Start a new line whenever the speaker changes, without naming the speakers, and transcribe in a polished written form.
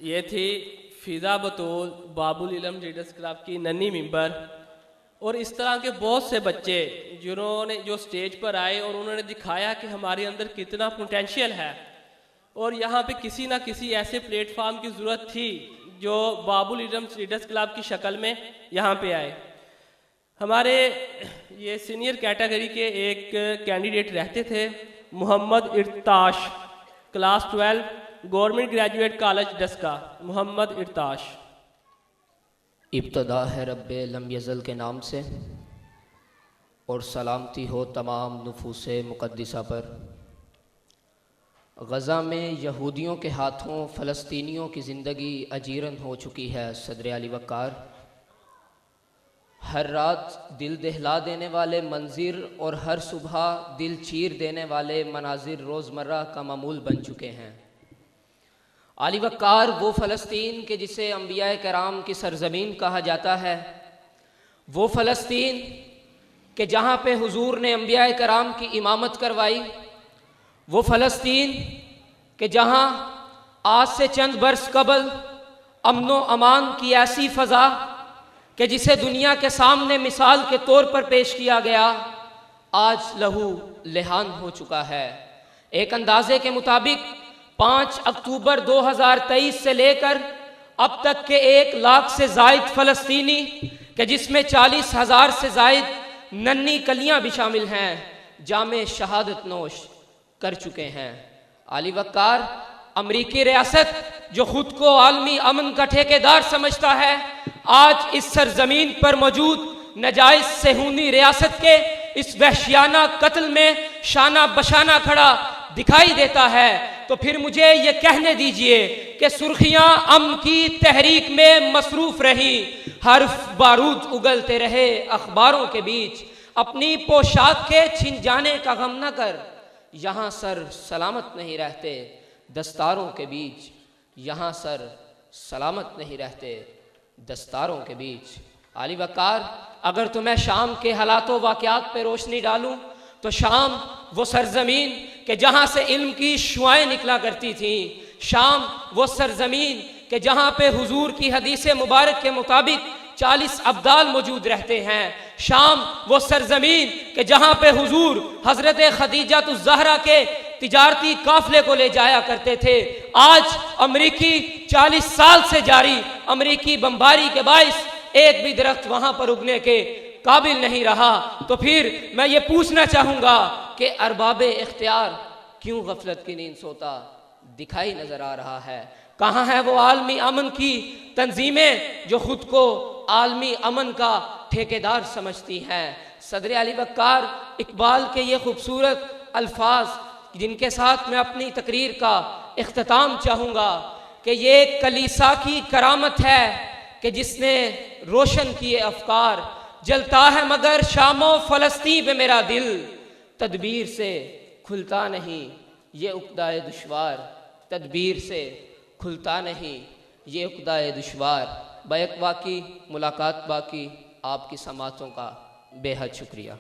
ये थी फ़िज़ा बतूल बाबुल इल्म लीडर्स क्लब की नन्ही मेंबर। और इस तरह के बहुत से बच्चे जिन्होंने जो स्टेज पर आए और उन्होंने दिखाया कि हमारे अंदर कितना पोटेंशियल है, और यहाँ पे किसी ना किसी ऐसे प्लेटफॉर्म की ज़रूरत थी जो बाबुल इल्म लीडर्स क्लब की शक्ल में यहाँ पे आए। हमारे ये सीनियर कैटेगरी के एक कैंडिडेट रहते थे, Mohammad Irtash, class 12, government graduate college Daska. Mohammad Irtash.
इब्तदा है रब्बे लम यज़ल के नाम से, और सलामती हो तमाम नुफूसे मुक़द्दिसा पर। गज़ा में यहूदियों के हाथों फ़लस्तीनियों की ज़िंदगी अजीरन हो चुकी है। सदर अली वक़ार, हर रात दिल दहला देने वाले मंजिर और हर सुबह दिल चीर देने वाले मनाजिर रोज़मर्रा का मामूल बन चुके हैं। अली वक़ार वो फ़लस्तीन के जिसे अंबिया कराम की सरज़मीन कहा जाता है, वो फ़लस्तीन के जहाँ पे हुजूर ने अंबिया कराम की इमामत करवाई, वो फ़लस्तीन के जहाँ आज से चंद बरस कबल अमनो अमान की ऐसी फ़ज़ा कि जिसे दुनिया के सामने मिसाल के तौर पर पेश किया गया, आज लहू लहान हो चुका है। एक अंदाजे के मुताबिक 5 अक्टूबर 2023 से लेकर अब तक के 1 लाख से जायद फ़लस्तीनी के जिसमें 40,000 से जायद नन्ही कलियां भी शामिल हैं, जामे शहादत नोश कर चुके हैं। अली वक़ार, अमरीकी रियासत जो खुद को आलमी अमन का ठेकेदार समझता है, आज इस सरजमीन पर मौजूद नाजायज सेहूनी रियासत के इस वहशियाना कत्ल में शाना बशाना खड़ा दिखाई देता है। तो फिर मुझे ये कहने दीजिए कि सुर्खियां अमन की तहरीक में मसरूफ रही, हर्फ बारूद उगलते रहे अखबारों के बीच, अपनी पोशाक के छिन जाने का गम न कर, यहाँ सर सलामत नहीं रहते दस्तारों के बीच, यहाँ सर सलामत नहीं रहते दस्तारों के बीच। अली वक़ार, अगर तो मैं शाम के हालातों वाक़यात पे रोशनी डालूं तो शाम वो सरजमीन के जहाँ से इल्म की शुआएं निकला करती थीं, शाम वो सरजमीन के जहाँ पे हुजूर की हदीस मुबारक के मुताबिक 40 अब्दाल मौजूद रहते हैं, शाम वो सरजमीन के जहाँ पे हुजूर हज़रत खदीजातुज़ ज़हरा के तिजारती काफले को ले जाया करते थे। आज अमरीकी 40 साल से जारी अमरीकी बमबारी के बाइस एक भी दरख्त वहाँ पर उगने के काबिल नहीं रहा। तो फिर मैं ये पूछना चाहूँगा कि अरबाब इख्तियार क्यों गफलत की नींद सोता दिखाई नज़र आ रहा है? कहाँ है वो आलमी अमन की तंजीमें जो खुद को आलमी अमन का ठेकेदार समझती हैं? सदर अली वक़ार, इकबाल के ये खूबसूरत अल्फाज जिनके साथ मैं अपनी तकरीर का इख्तिताम चाहूँगा कि ये कलीसा की करामत है कि जिसने रोशन किए अफकार, जलता है मगर शामो फ़लस्तीन पे मेरा दिल, तदबीर से खुलता नहीं ये उक़्दाए दुश्वार, तदबीर से खुलता नहीं ये उक़्दाए दुश्वार। बैक बाकी, मुलाकात बाकी। आपकी समातों का बेहद शुक्रिया।